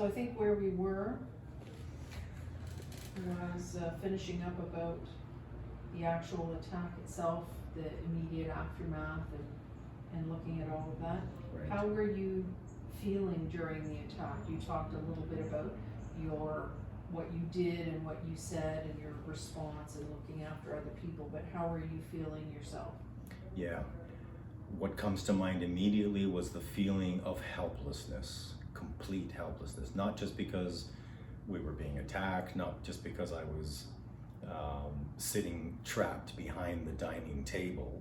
So I think where we were was finishing up about the actual attack itself, the immediate aftermath, and looking at all of that. Right. How were you feeling during the attack? You talked a little bit about what you did and what you said and your response and looking after other people, but how were you feeling yourself? Yeah. What comes to mind immediately was the feeling of helplessness, complete helplessness, not just because we were being attacked, not just because I was sitting trapped behind the dining table,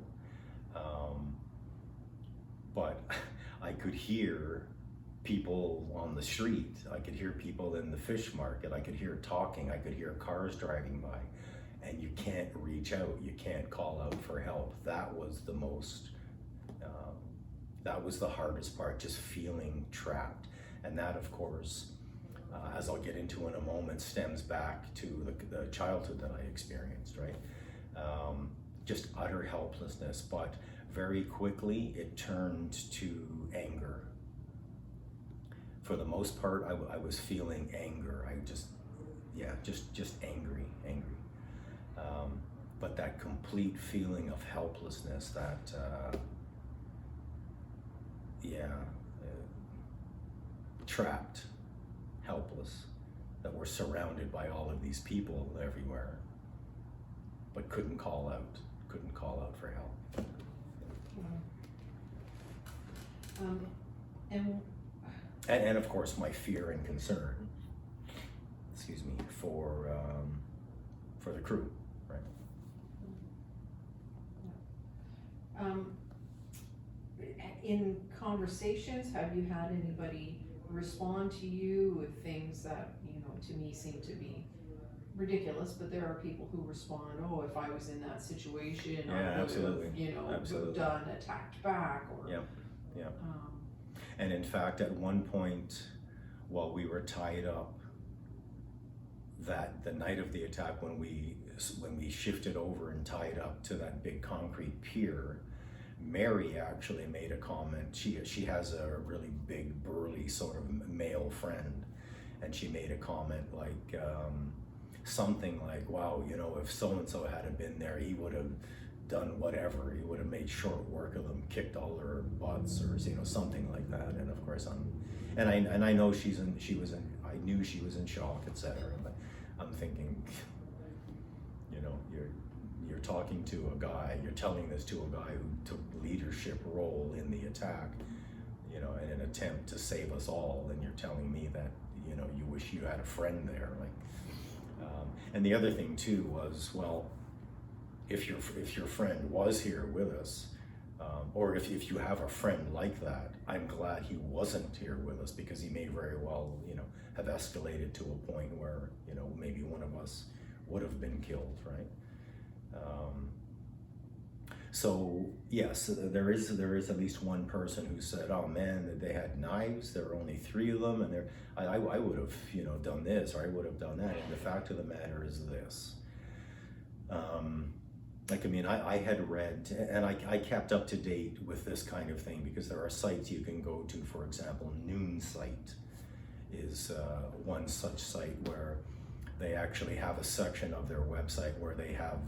but I could hear people on the street, I could hear people in the fish market, I could hear talking, I could hear cars driving by, and you can't reach out, you can't call out for help. That was the most, that was the hardest part, just feeling trapped. And that, of course, as I'll get into in a moment, stems back to the childhood that I experienced, right? Just utter helplessness, but very quickly it turned to anger. For the most part, I was feeling anger. Just angry. But that complete feeling of helplessness, that, trapped, helpless, that we're surrounded by all of these people everywhere, but couldn't call out for help. And of course my fear and concern, for the crew, right? In conversations, have you had anybody respond to you with things that, to me seem to be ridiculous, but there are people who respond, oh, if I was in that situation, Yeah, I would absolutely. have, Absolutely. attacked back, or. Yeah. And in fact, at one point, while we were tied up, that the night of the attack, when we shifted over and tied up to that big concrete pier, Mary actually made a comment. She has a really big, burly sort of male friend, and she made a comment like something like, "Wow, if so and so had been there, he would have done whatever. He would have made short work of them, kicked all their butts, or something like that." And of course, I know I knew she was in shock, etc. But I'm thinking, you're talking to a guy, you're telling this to a guy who took leadership role in the attack, in an attempt to save us all, and you're telling me that, you wish you had a friend there, and the other thing too was, well, if your friend was here with us, or if you have a friend like that, I'm glad he wasn't here with us, because he may very well, have escalated to a point where, maybe one of us would have been killed, right? So yes, there is at least one person who said, "Oh man, they had knives. There were only 3 of them, and I would have, done this, or I would have done that." And the fact of the matter is this. I had read, and I kept up to date with this kind of thing, because there are sites you can go to. For example, Noon Site is one such site where they actually have a section of their website where they have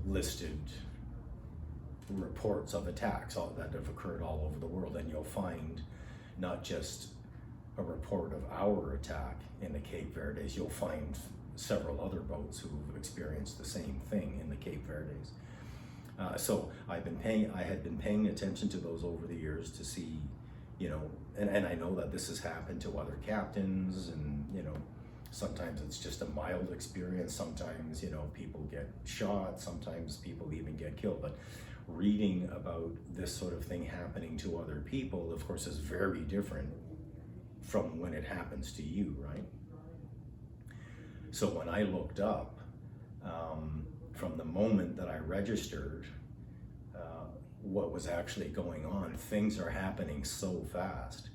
listed reports of attacks that have occurred all over the world, and you'll find not just a report of our attack in the Cape Verdes, you'll find several other boats who've experienced the same thing in the Cape Verdes. So I had been paying attention to those over the years to see, and I know that this has happened to other captains, and sometimes it's just a mild experience, sometimes people get shot, sometimes people even get killed. But reading about this sort of thing happening to other people, of course, is very different from when it happens to you, right? So when I looked up, from the moment that I registered, what was actually going on, things are happening so fast.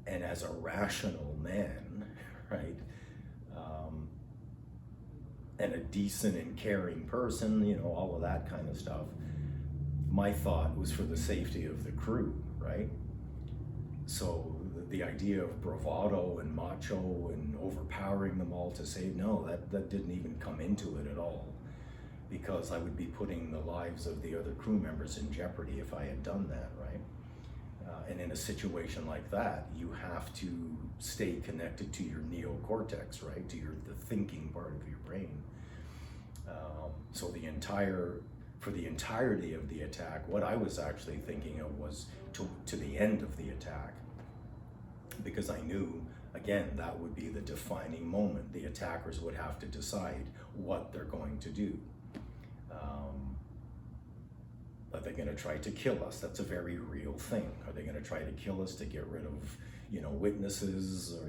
And as a rational man, right, and a decent and caring person, all of that kind of stuff, my thought was for the safety of the crew, right? So the idea of bravado and macho and overpowering them all to save, no, that didn't even come into it at all, because I would be putting the lives of the other crew members in jeopardy if I had done that, right? And in a situation like that, you have to stay connected to your neocortex, right? To the thinking part of your brain. So for the entirety of the attack, what I was actually thinking of was to the end of the attack, because I knew, again, that would be the defining moment. The attackers would have to decide what they're going to do. Are they going to try to kill us? That's a very real thing. Are they going to try to kill us to get rid of, witnesses, or,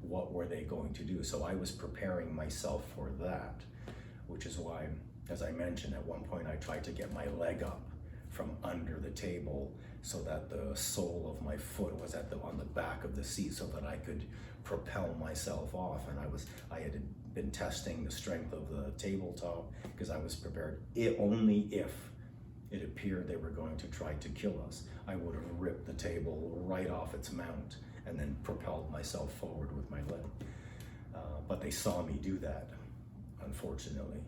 what were they going to do? So I was preparing myself for that, which is why, as I mentioned, at one point I tried to get my leg up from under the table so that the sole of my foot was on the back of the seat, so that I could propel myself off. And I had been testing the strength of the tabletop, because I was prepared. Only if it appeared they were going to try to kill us, I would have ripped the table right off its mount and then propelled myself forward with my leg. But they saw me do that, unfortunately.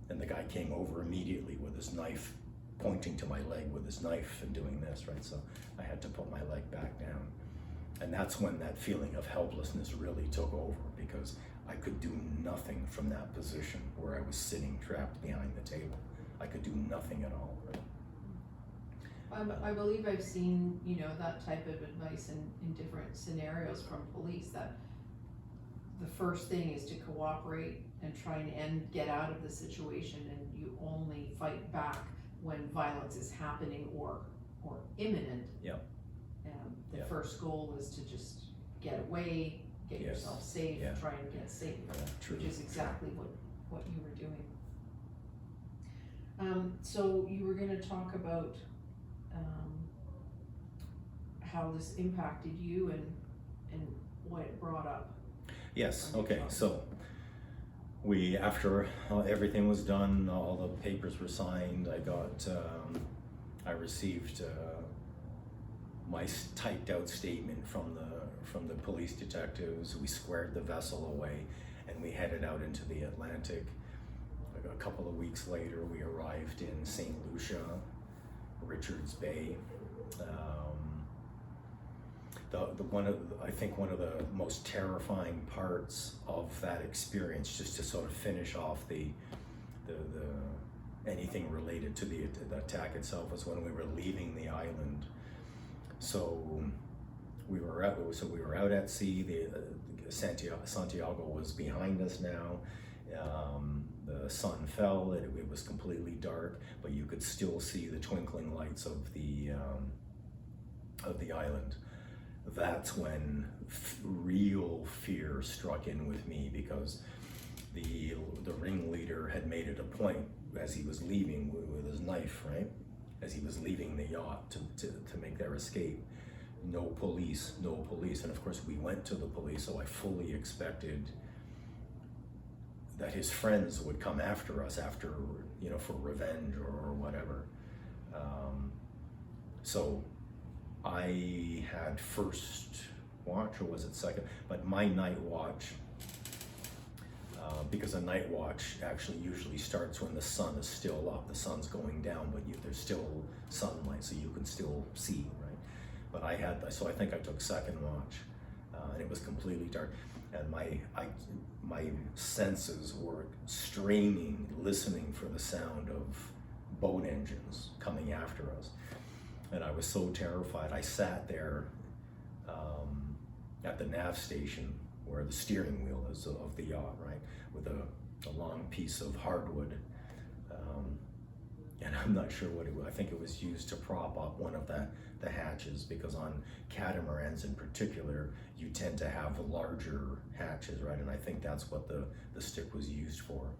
And the guy came over immediately with his knife, pointing to my leg with his knife and doing this, right? So I had to put my leg back down. And that's when that feeling of helplessness really took over, because I could do nothing from that position where I was sitting trapped behind the table. I could do nothing at all. Right? I believe I've seen, that type of advice in different scenarios from police, that the first thing is to cooperate and try and get out of the situation, and you only fight back when violence is happening or imminent. Yeah. The first goal is to just get away, get yourself safe, try and get safe, which is exactly what you were doing. So you were going to talk about how this impacted you and what it brought up. Yes, okay, so after everything was done, all the papers were signed, I received my typed out statement from the police detectives. We squared the vessel away and we headed out into the Atlantic. A couple of weeks later, we arrived in St. Lucia, Richards Bay. I think one of the most terrifying parts of that experience, just to sort of finish off the anything related to the attack itself, was when we were leaving the island. So we were out at sea. Santiago was behind us now. The sun fell. It was completely dark, but you could still see the twinkling lights of the island. That's when real fear struck in with me, because the ringleader had made it a point, as he was leaving with his knife, right? As he was leaving the yacht to make their escape. No police. And of course we went to the police, so I fully expected that his friends would come after us for revenge or whatever. So I had first watch, or was it second? But my night watch, because a night watch actually usually starts when the sun is still up. The sun's going down, but there's still sunlight, so you can still see, right? But I think I took second watch, and it was completely dark, and my senses were straining, listening for the sound of boat engines coming after us. And I was so terrified. I sat there at the nav station where the steering wheel is of the yacht, right, with a long piece of hardwood. And I'm not sure what it was. I think it was used to prop up one of the hatches, because on catamarans in particular, you tend to have larger hatches, right? And I think that's what the stick was used for.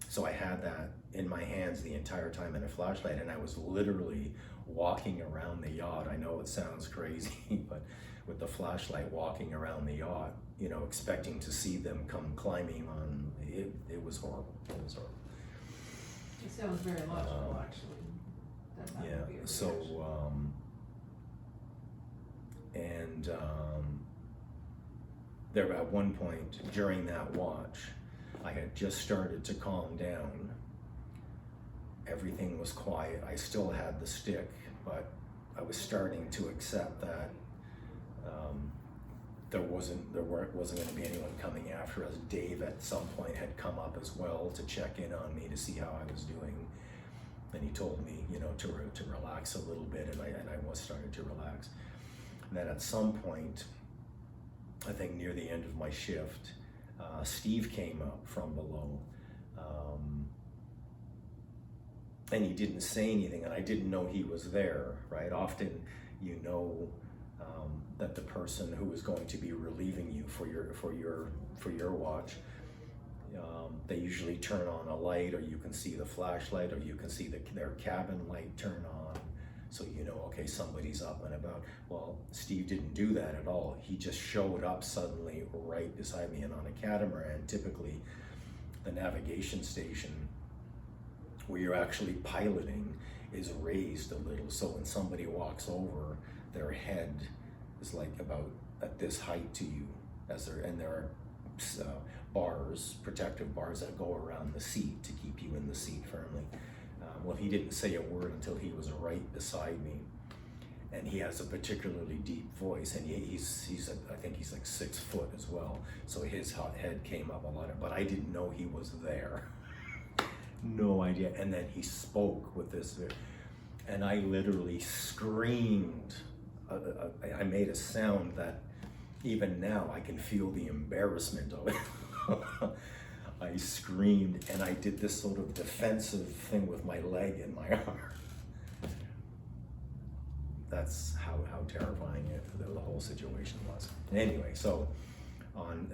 So I had that in my hands the entire time, and a flashlight, and I was literally walking around the yacht. I know it sounds crazy, but with the flashlight walking around the yacht, expecting to see them come climbing on, it was horrible. It was horrible. It sounds very logical, actually. That would be a reaction. And there at one point during that watch, I had just started to calm down. Everything was quiet. I still had the stick, but I was starting to accept that there wasn't going to be anyone coming after us. Dave at some point had come up as well to check in on me to see how I was doing, and he told me, you know, to relax a little bit, and I was starting to relax. And then at some point, I think near the end of my shift, Steve came up from below, and he didn't say anything, and I didn't know he was there, right? Often, you know, that the person who is going to be relieving you for your watch, they usually turn on a light, or you can see the flashlight, or you can see their cabin light turn on, so you know, okay, somebody's up and about. Well, Steve didn't do that at all. He just showed up suddenly right beside me, and on a catamaran, typically the navigation station where you're actually piloting is raised a little, so when somebody walks over, their head is like about at this height to you, and there are bars, protective bars that go around the seat to keep you in the seat firmly. Well, he didn't say a word until he was right beside me, and he has a particularly deep voice, and I think he's like 6 foot as well, so his head came up a lot, but I didn't know he was there. No idea. And then he spoke with this, and I literally screamed. I made a sound that even now I can feel the embarrassment of it. I screamed, and I did this sort of defensive thing with my leg and my arm. That's how terrifying the whole situation was. Anyway, so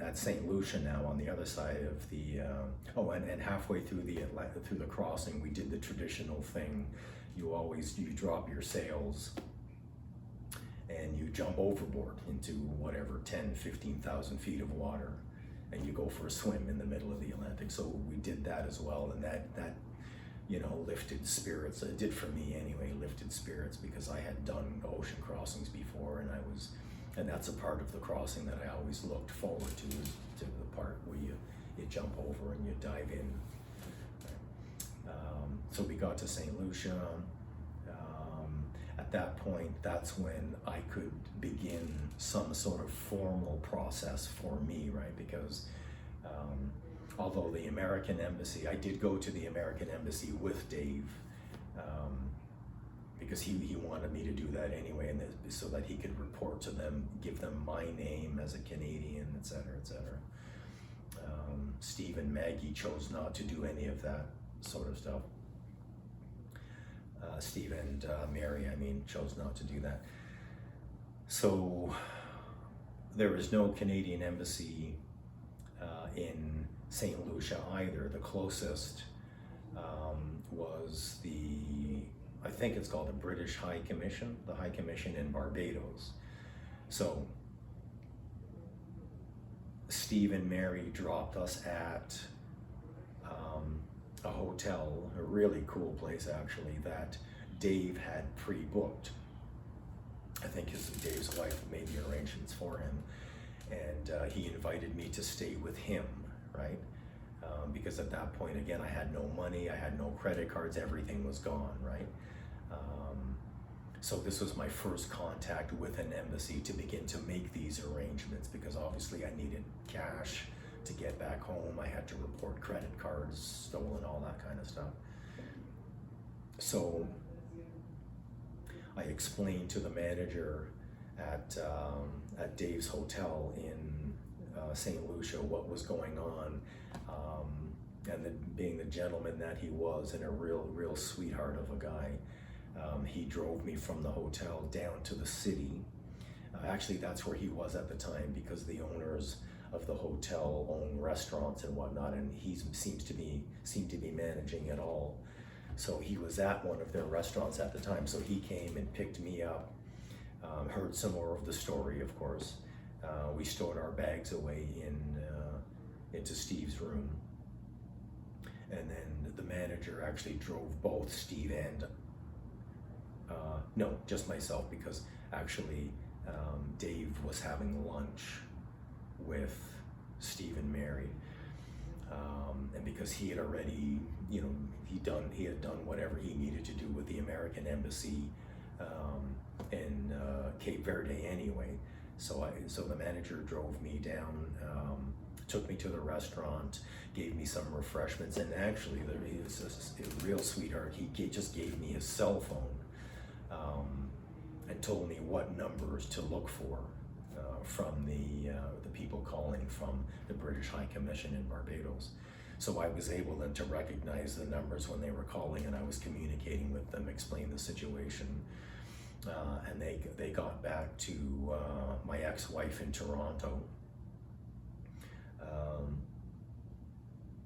at St. Lucia now, on the other side of the and halfway through the crossing, we did the traditional thing. You drop your sails and you jump overboard into whatever 10,000-15,000 feet of water, and you go for a swim in the middle of the Atlantic. So we did that as well, and that you know, lifted spirits. It did for me anyway, lifted spirits, because I had done ocean crossings before, and that's a part of the crossing that I always looked forward to the part where you jump over and you dive in. So we got to St. Lucia. At that point, that's when I could begin some sort of formal process for me, right? Because although the American Embassy, I did go to the American Embassy with Dave, because he wanted me to do that anyway, and so that he could report to them, give them my name as a Canadian, et cetera, et cetera. Steve and Maggie chose not to do any of that sort of stuff. Steve and Mary, chose not to do that. So there is no Canadian embassy in St. Lucia either. The closest was I think it's called the British High Commission, the High Commission in Barbados. So Steve and Mary dropped us at a hotel, a really cool place actually, that Dave had pre-booked. I think Dave's wife made the arrangements for him, and he invited me to stay with him, right? Because at that point, again, I had no money, I had no credit cards, everything was gone, right? So this was my first contact with an embassy to begin to make these arrangements, because obviously I needed cash to get back home. I had to report credit cards stolen, all that kind of stuff. So I explained to the manager at Dave's hotel in St. Lucia what was going on, and then, being the gentleman that he was, and a real sweetheart of a guy, he drove me from the hotel down to the city. Actually, that's where he was at the time, because the owners of the hotel own restaurants and whatnot, and he seemed to be managing it all. So he was at one of their restaurants at the time. So he came and picked me up, heard some more of the story, of course. We stored our bags away into Steve's room. And then the manager actually drove both Steve and, no, just myself, because actually Dave was having lunch with Steve and Mary, and because he had already, you know, he had done whatever he needed to do with the American Embassy in Cape Verde anyway. So the manager drove me down, took me to the restaurant, gave me some refreshments, and actually he was a real sweetheart. He just gave me his cell phone and told me what numbers to look for from the people calling from the British High Commission in Barbados. So I was able then to recognize the numbers when they were calling, and I was communicating with them, explain the situation. And they got back to my ex-wife in Toronto,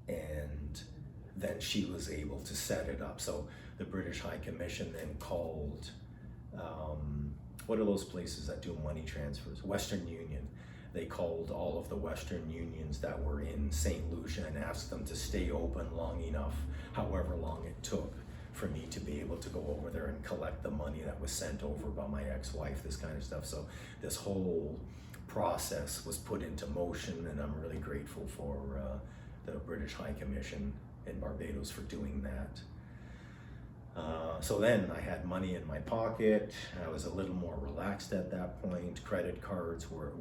and then she was able to set it up. So the British High Commission then called, what are those places that do money transfers? Western Union. They called all of the Western Unions that were in St. Lucia and asked them to stay open long enough, however long it took, for me to be able to go over there and collect the money that was sent over by my ex-wife, this kind of stuff. So this whole process was put into motion, and I'm really grateful for the British High Commission in Barbados for doing that. So then I had money in my pocket. I was a little more relaxed at that point. Credit cards were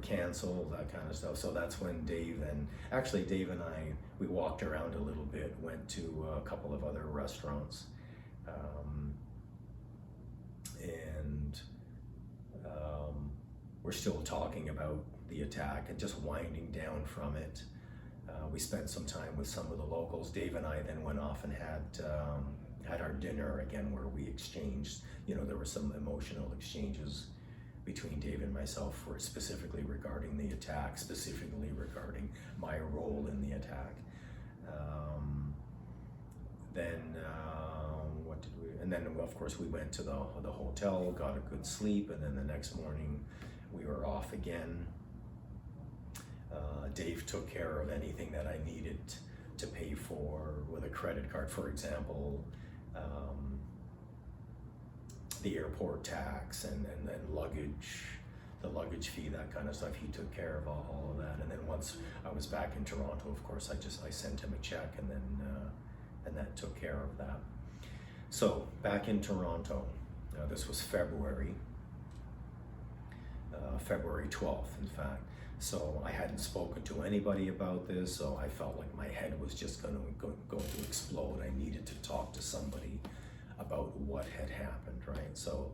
canceled, that kind of stuff. So that's when Dave and I, we walked around a little bit, went to a couple of other restaurants, and we're still talking about the attack and just winding down from it. We spent some time with some of the locals. Dave and I then went off and had our dinner again, where we exchanged, you know, there were some emotional exchanges between Dave and myself for specifically regarding the attack, specifically regarding my role in the attack. And then of course we went to the hotel, got a good sleep, and then the next morning we were off again. Dave took care of anything that I needed to pay for with a credit card, for example, the airport tax and then luggage, the luggage fee, that kind of stuff. He took care of all of that. And then once I was back in Toronto, of course, I sent him a check, and then and that took care of that. So back in Toronto, this was February 12th, in fact. So I hadn't spoken to anybody about this, so I felt like my head was just going to explode. I needed to talk to somebody about what had happened, right? So,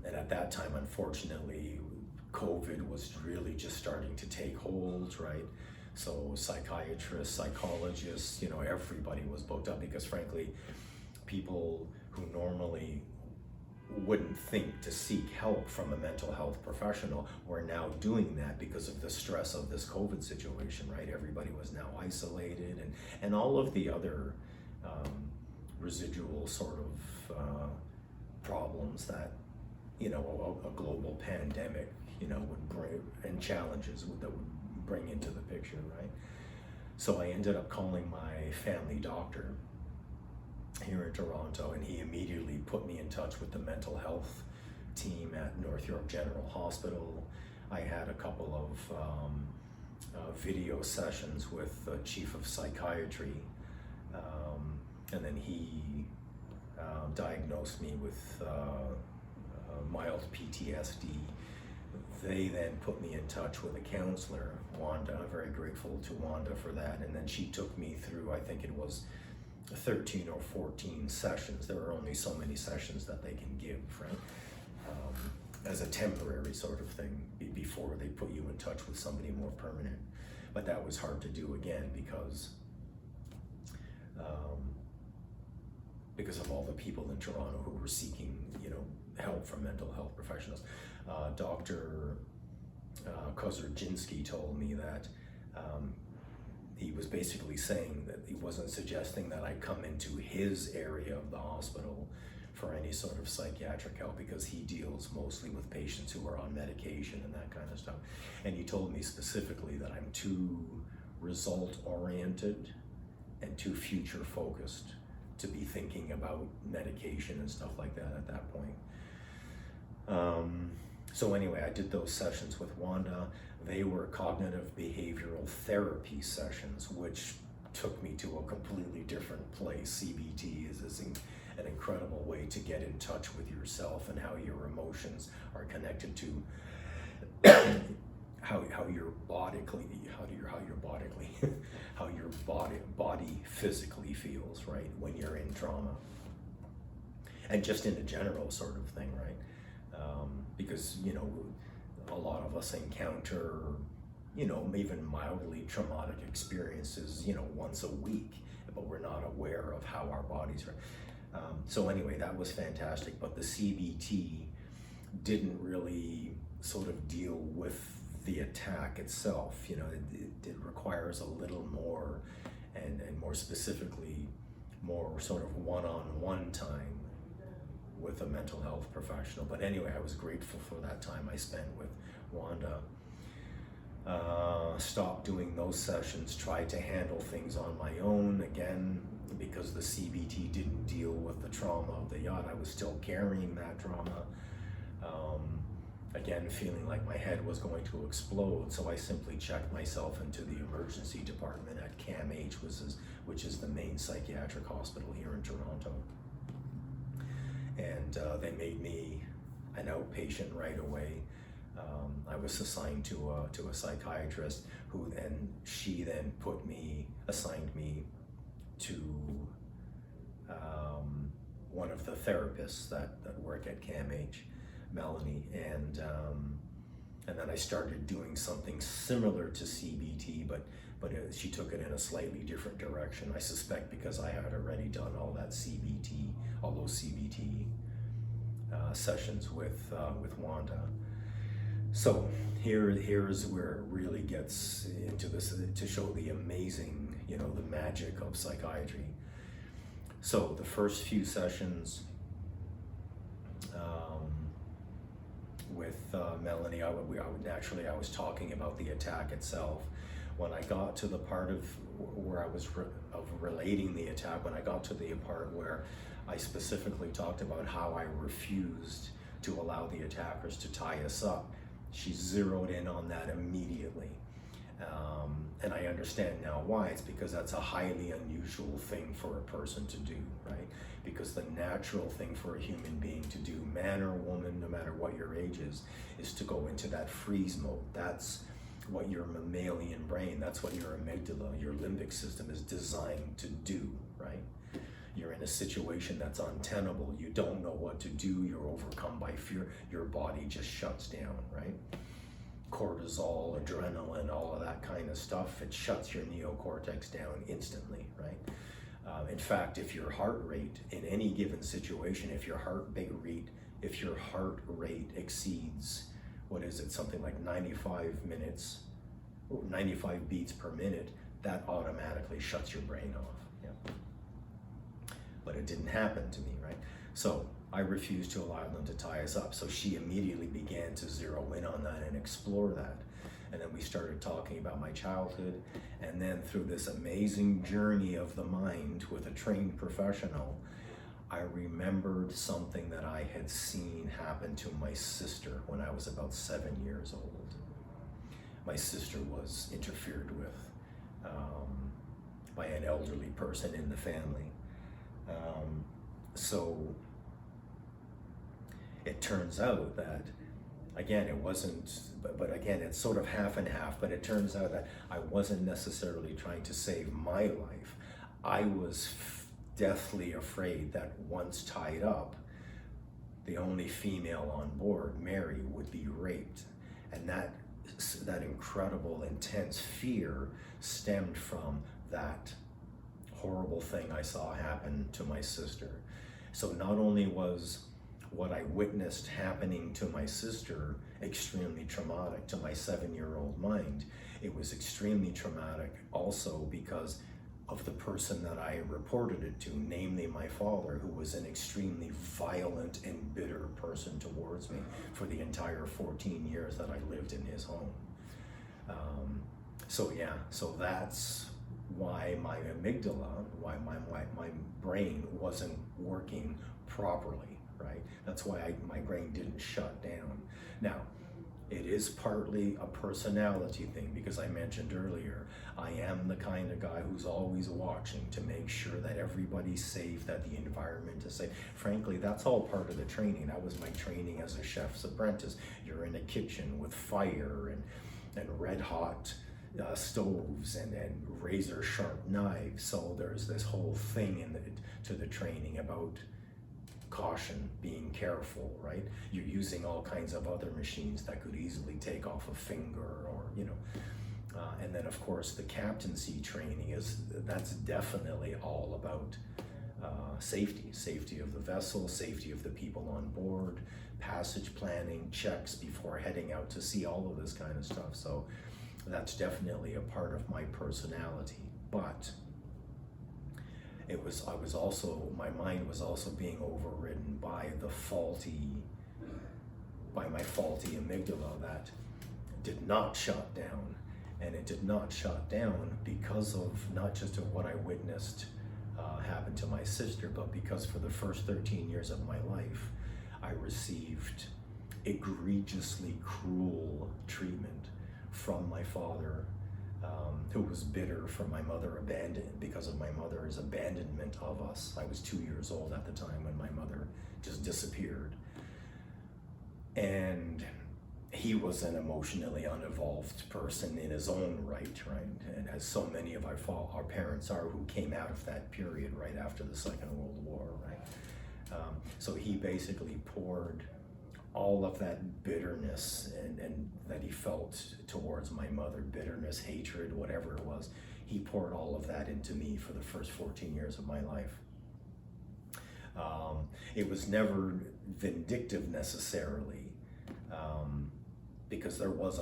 and at that time, unfortunately, COVID was really just starting to take hold, right? So psychiatrists, psychologists, you know, everybody was booked up, because frankly, people who normally wouldn't think to seek help from a mental health professional were now doing that because of the stress of this COVID situation, right? Everybody was now isolated, and all of the other residual sort of problems that, you know, a global pandemic, you know, would bring, and challenges that would bring into the picture, right? So I ended up calling my family doctor here in Toronto, and he immediately put me in touch with the mental health team at North York General Hospital. I had a couple of video sessions with the chief of psychiatry, and then he diagnosed me with mild PTSD. They then put me in touch with a counselor, Wanda. I'm very grateful to Wanda for that. And then she took me through, I think it was 13 or 14 sessions. There are only so many sessions that they can give, right? As a temporary sort of thing before they put you in touch with somebody more permanent. But that was hard to do again because of all the people in Toronto who were seeking, you know, help from mental health professionals. Dr. Kozerginski told me that he was basically saying that he wasn't suggesting that I come into his area of the hospital for any sort of psychiatric help, because he deals mostly with patients who are on medication and that kind of stuff. And he told me specifically that I'm too result-oriented and too future-focused to be thinking about medication and stuff like that at that point. So anyway, I did those sessions with Wanda. They were cognitive behavioral therapy sessions, which took me to a completely different place. CBT is an incredible way to get in touch with yourself and how your emotions are connected to how your body physically feels, right, when you're in trauma, and just in a general sort of thing, right? Because a lot of us encounter even mildly traumatic experiences once a week, but we're not aware of how our bodies are. So anyway, that was fantastic, but the CBT didn't really sort of deal with the attack itself. It requires a little more, and more specifically, more sort of one-on-one time with a mental health professional. But anyway, I was grateful for that time I spent with Wanda. Stopped doing those sessions, tried to handle things on my own again, because the CBT didn't deal with the trauma of the yacht. I was still carrying that trauma. Again, feeling like my head was going to explode, so I simply checked myself into the emergency department at CAMH, which is the main psychiatric hospital here in Toronto. And they made me an outpatient right away. I was assigned to a psychiatrist she then assigned me to one of the therapists that work at CAMH, Melanie, and then I started doing something similar to CBT, but she took it in a slightly different direction. I suspect because I had already done all those CBT sessions with Wanda. So here's where it really gets into this, to show the amazing, the magic of psychiatry. So the first few sessions with Melanie, I was talking about the attack itself. When I got to the part of where I was relating the attack, when I got to the part where I specifically talked about how I refused to allow the attackers to tie us up, she zeroed in on that immediately. And I understand now why. It's because that's a highly unusual thing for a person to do, right? Because the natural thing for a human being to do, man or woman, no matter what your age is to go into that freeze mode. That's what your mammalian brain, that's what your amygdala, your limbic system is designed to do, right? You're in a situation that's untenable. You don't know what to do. You're overcome by fear. Your body just shuts down, right? Cortisol, adrenaline, all of that kind of stuff, it shuts your neocortex down instantly, right? In fact, if your heart rate in any given situation, if your heart rate exceeds, something like 95 beats per minute, that automatically shuts your brain off. Yeah. But it didn't happen to me, right? So I refused to allow them to tie us up. So she immediately began to zero in on that and explore that. And then we started talking about my childhood. And then through this amazing journey of the mind with a trained professional, I remembered something that I had seen happen to my sister when I was about 7 years old. My sister was interfered with by an elderly person in the family. So it turns out that, again, it wasn't, but again, it's sort of half and half, but it turns out that I wasn't necessarily trying to save my life. I was deathly afraid that once tied up, the only female on board, Mary, would be raped. And that incredible, intense fear stemmed from that horrible thing I saw happen to my sister. So not only was what I witnessed happening to my sister extremely traumatic to my 7-year-old mind, it was extremely traumatic also because of the person that I reported it to, namely my father, who was an extremely violent and bitter person towards me for the entire 14 years that I lived in his home. So that's why my amygdala, why my brain wasn't working properly, right? That's why my brain didn't shut down. Now, it is partly a personality thing, because I mentioned earlier, I am the kind of guy who's always watching to make sure that everybody's safe, that the environment is safe. Frankly, that's all part of the training. That was my training as a chef's apprentice. You're in a kitchen with fire and red hot stoves and razor sharp knives. So there's this whole thing to the training about caution, being careful, right? You're using all kinds of other machines that could easily take off a finger, or and then of course the captaincy training that's definitely all about safety of the vessel, safety of the people on board, passage planning, checks before heading out to sea, all of this kind of stuff. So that's definitely a part of my personality. But my mind was also being overridden by my faulty amygdala that did not shut down. And it did not shut down because of not just of what I witnessed happen to my sister, but because for the first 13 years of my life, I received egregiously cruel treatment from my father, who was bitter for my mother because of my mother's abandonment of us. I was 2 years old at the time when my mother just disappeared. And he was an emotionally unevolved person in his own right? And as so many of our parents are, who came out of that period right after the Second World War, right? So he basically poured all of that bitterness and that he felt towards my mother, bitterness, hatred, whatever it was, he poured all of that into me for the first 14 years of my life. It was never vindictive necessarily, because there was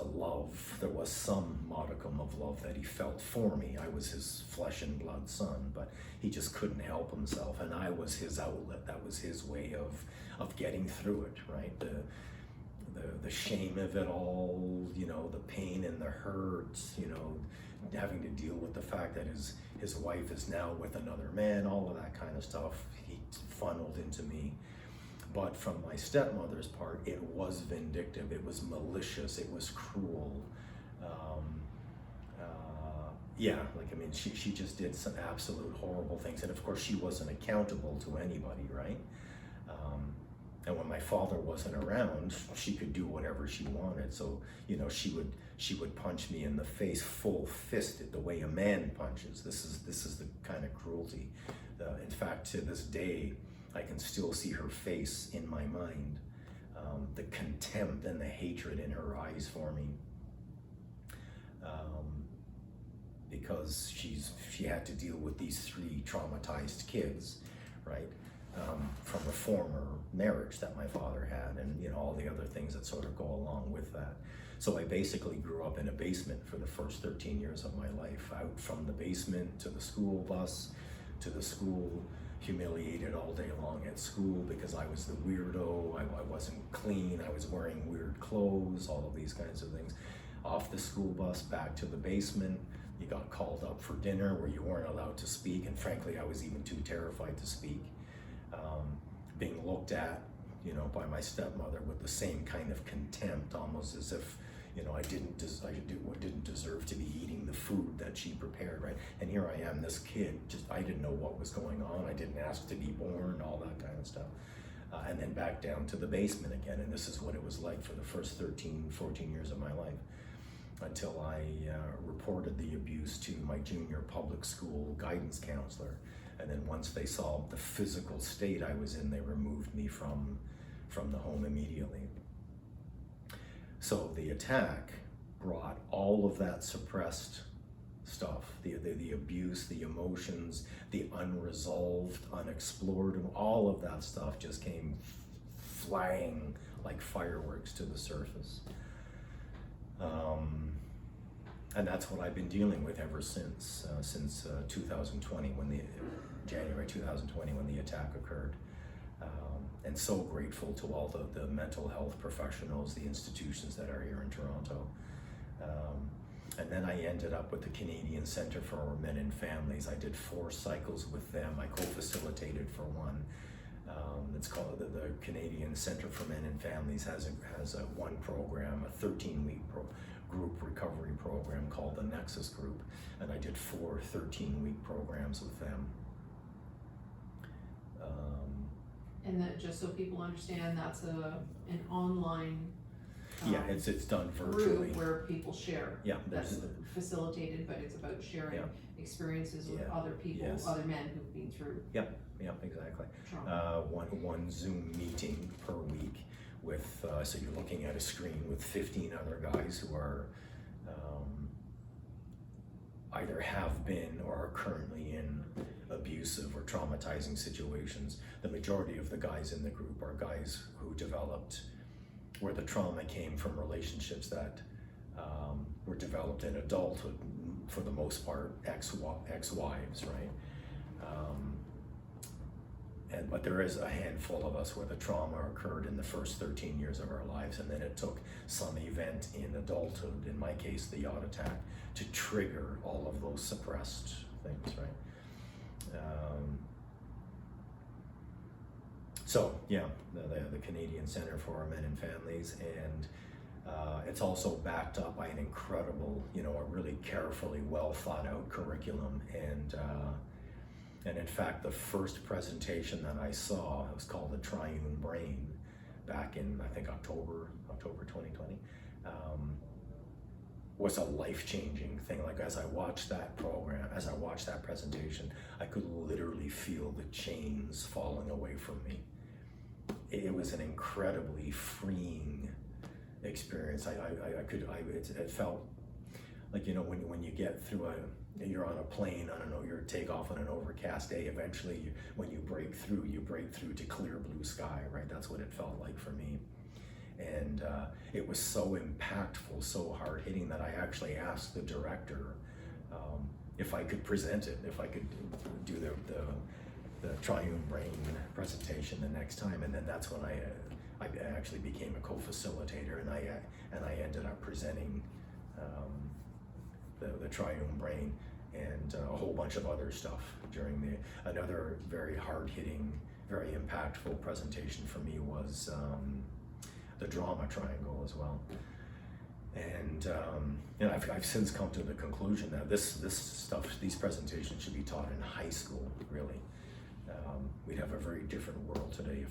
some modicum of love that he felt for me. I was his flesh and blood son, but he just couldn't help himself, and I was his outlet. That was his way of getting through it, right? The shame of it all, the pain and the hurt, having to deal with the fact that his wife is now with another man, all of that kind of stuff, he funneled into me. But from my stepmother's part, it was vindictive, it was malicious, it was cruel. She just did some absolute horrible things. And of course, she wasn't accountable to anybody, right? And when my father wasn't around, she could do whatever she wanted. So, she would punch me in the face full fisted, the way a man punches. This is the kind of cruelty. In fact, to this day, I can still see her face in my mind, the contempt and the hatred in her eyes for me, because she had to deal with these 3 traumatized kids, right, from a former marriage that my father had, and all the other things that sort of go along with that. So I basically grew up in a basement for the first 13 years of my life, out from the basement to the school bus, to the school, humiliated all day long at school because I was the weirdo, I wasn't clean, I was wearing weird clothes, all of these kinds of things. Off the school bus, back to the basement, you got called up for dinner where you weren't allowed to speak, and frankly, I was even too terrified to speak. Being looked at, by my stepmother with the same kind of contempt, almost as if, I didn't deserve to be eating the food that she prepared, right? And here I am, this kid, I didn't know what was going on. I didn't ask to be born, all that kind of stuff. And then back down to the basement again. And this is what it was like for the first 13, 14 years of my life, until I reported the abuse to my junior public school guidance counselor. And then once they saw the physical state I was in, they removed me from the home immediately. So the attack brought all of that suppressed stuff, the abuse, the emotions, the unresolved, unexplored, all of that stuff just came flying like fireworks to the surface. And that's what I've been dealing with ever since 2020, January 2020, when the attack occurred. And so grateful to all the mental health professionals, the institutions that are here in Toronto. And then I ended up with the Canadian Centre for Men and Families. I did 4 cycles with them. I co-facilitated for one. It's called the Canadian Centre for Men and Families has a one program, a 13-week group recovery program called the Nexus Group, and I did 4 13-week programs with them. And that, just so people understand, that's an online Yeah, it's done virtually. group where people share. Yeah, That's facilitated, but it's about sharing experiences with other people, yes. other men who've been through Yeah, exactly. trauma. One Zoom meeting per week with, so you're looking at a screen with 15 other guys who are either have been or are currently in abusive or traumatizing situations. The majority of the guys in the group are guys who developed, where the trauma came from relationships that were developed in adulthood, for the most part, ex-wives, right? But there is a handful of us where the trauma occurred in the first 13 years of our lives, and then it took some event in adulthood, in my case the Yacht attack, to trigger all of those suppressed things, right? So yeah, the Canadian Centre for Men and Families, and it's also backed up by an incredible, a really carefully, well thought out curriculum, and in fact, the first presentation that I saw, it was called The Triune Brain, back in, I think, October 2020, was a life-changing thing. Like, as I watched that program, as I watched that presentation, I could literally feel the chains falling away from me. It was an incredibly freeing experience. It felt like, when you get through you're on a plane, I don't know, you're take off on an overcast day, eventually when you break through to clear blue sky, right? That's what it felt like for me. And it was so impactful, so hard hitting, that I actually asked the director if I could present it, if I could do the Triune Brain presentation the next time. And then that's when I actually became a co-facilitator, and I ended up presenting the Triune Brain and a whole bunch of other stuff during another very hard-hitting, very impactful presentation for me was the drama triangle as well. And I've since come to the conclusion that these presentations should be taught in high school, really. We'd have a very different world today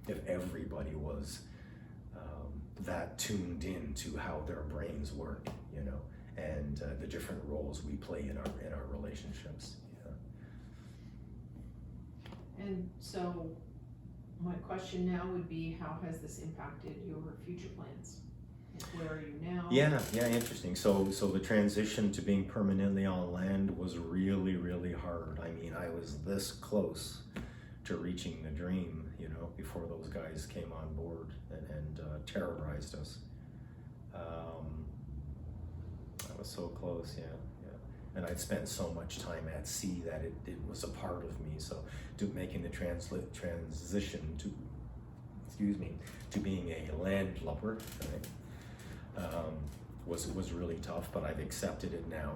if everybody was that tuned in to how their brains work, and the different roles we play in our relationships. And so my question now would be, how has this impacted your future plans? Like, where are you now? Yeah, interesting. So the transition to being permanently on land was really, really hard. I mean, I was this close to reaching the dream, before those guys came on board and terrorized us. I was so close, yeah. And I'd spent so much time at sea that it was a part of me. So making the transition to being a landlubber, right, was really tough, but I've accepted it now,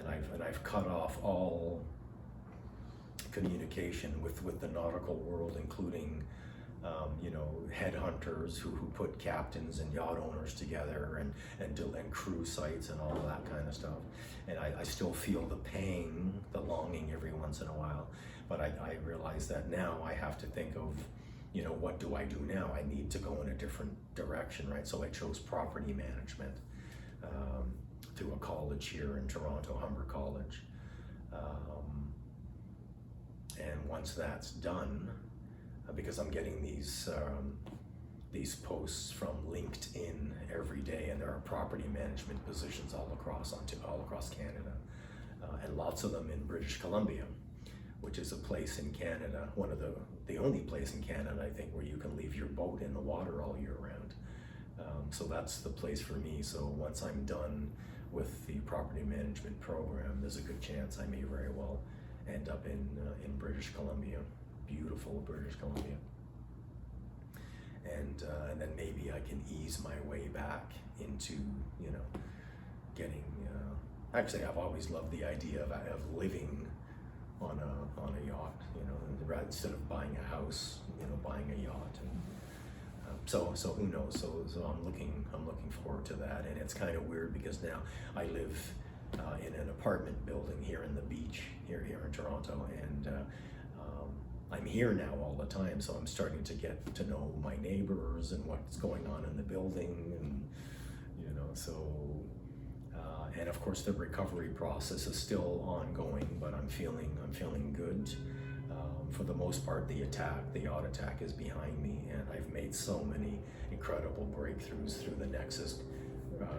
and I've cut off all communication with the nautical world, including headhunters who put captains and yacht owners together and crew sites and all of that kind of stuff. And I still feel the pain, the longing every once in a while, but I realize that now I have to think of, what do I do now? I need to go in a different direction, right? So I chose property management through a college here in Toronto, Humber College. And once that's done, because I'm getting these posts from LinkedIn every day, and there are property management positions all across Canada, and lots of them in British Columbia, which is a place in Canada, one of the only place in Canada, I think, where you can leave your boat in the water all year round. So that's the place for me. So once I'm done with the property management program, there's a good chance I may very well end up in British Columbia, beautiful British Columbia. And then maybe I can ease my way back into, getting, actually I've always loved the idea of living on a yacht, you know, and rather instead of buying a house, you know, buying a yacht. And so who knows? So I'm looking forward to that. And it's kind of weird because now I live in an apartment building here in the beach here in Toronto, and I'm here now all the time, so I'm starting to get to know my neighbors and what's going on in the building, and you know, so and of course the recovery process is still ongoing, but I'm feeling good. For the most part, the yacht attack is behind me, and I've made so many incredible breakthroughs through the Nexus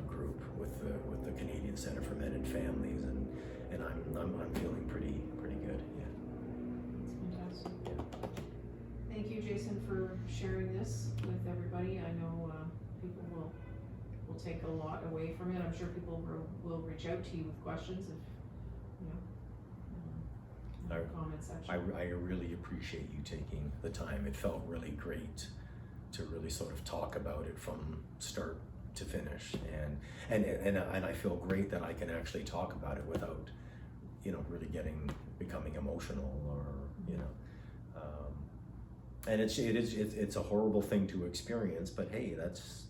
group with the Canadian Centre for Men and Families, and I'm feeling pretty good. Yeah. That's fantastic. Thank you, Jason, for sharing this with everybody. I know people will take a lot away from it. I'm sure people will reach out to you with questions if in the comment section. I really appreciate you taking the time. It felt really great to really sort of talk about it from start to finish, and I feel great that I can actually talk about it without, you know, really becoming emotional, or you know, and it's a horrible thing to experience, but hey, that's,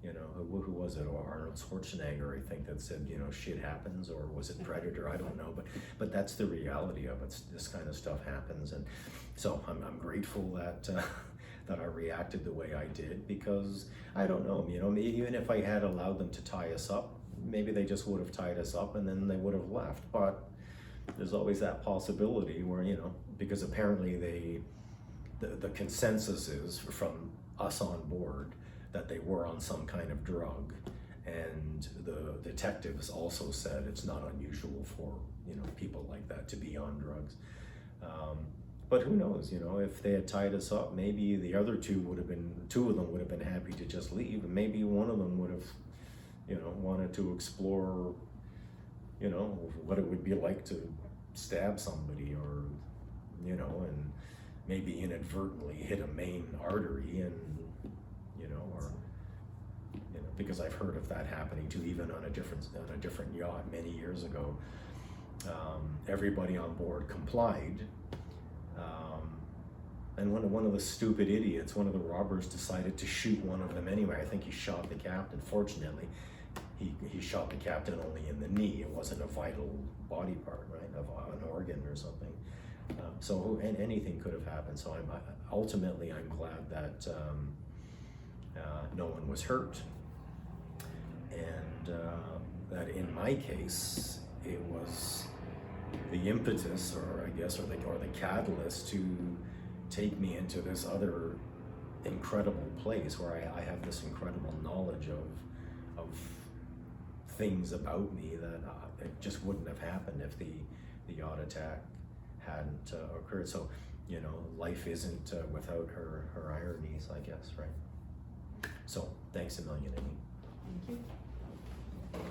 you know, who was it? Or Arnold Schwarzenegger, I think, that said, you know, shit happens, or was it Predator? I don't know, but that's the reality of it. This kind of stuff happens, and so I'm grateful that that I reacted the way I did, because I don't know, you know, even if I had allowed them to tie us up, maybe they just would have tied us up and then they would have left. But there's always that possibility where, you know, because apparently the consensus is from us on board that they were on some kind of drug, and the detectives also said it's not unusual for, you know, people like that to be on drugs. But who knows, you know, if they had tied us up, maybe the other two of them would have been happy to just leave, and maybe one of them would have, you know, wanted to explore, you know, what it would be like to stab somebody, or, you know, and maybe inadvertently hit a main artery, and, you know, or, you know, because I've heard of that happening too, even on a different yacht many years ago. Everybody on board complied. And one of the stupid idiots, one of the robbers, decided to shoot one of them anyway. I think he shot the captain. Fortunately, he shot the captain only in the knee. It wasn't a vital body part, right, of an organ or something. So anything could have happened. So ultimately I'm glad that no one was hurt, and that in my case it was the impetus, or I guess, or the catalyst to take me into this other incredible place where I have this incredible knowledge of things about me that it just wouldn't have happened if the yacht attack hadn't occurred. So, you know, life isn't without her ironies, I guess, right? So thanks a million, Amy. Thank you.